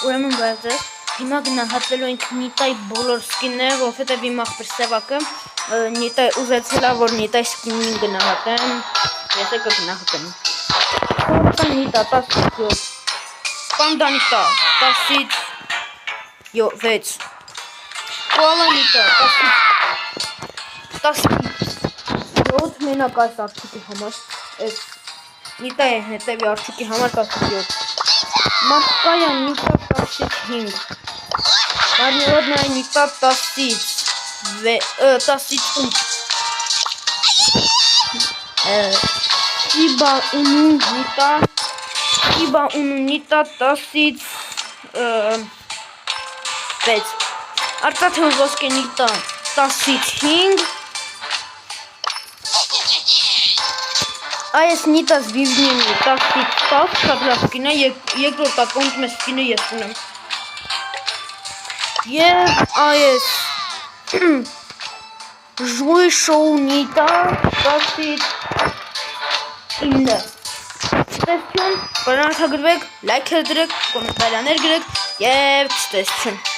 Ուրեմն բայց հիմա գնահատելու ենք Նիտայի բոլոր սկինները, որովհետև իմ աղբեր Սևակը Նիտա ուզեցել է, որ Նիտայի սկինին գնահատեմ, եթե կգնահատեմ։ Սովորական Նիտա 17, Պանդա Նիտա 16, Կոալա Նիտա 17, մենակ այս արդյունքի համար, այս Նիտայի հետևի արդյունքի համար 17, Մարտկայա Նիտա 15, Մարմելադնայա Նիտա 18, Իբա ունու Նիտա 16, Արծաթը ոսկե Նիտա 15, այս Նիտաս Վիվնինի 16, շատ լավ սկին է, երկրորդ ակոնտ մեզ սկինը ես ունեմ։ Եվ այս Ժուի շոու Նիտա 19։ Ցտեսություն, բանանթագրվեք, լայքեր դրեք, կոմենտարիաներ գրեք և ցտեսություն։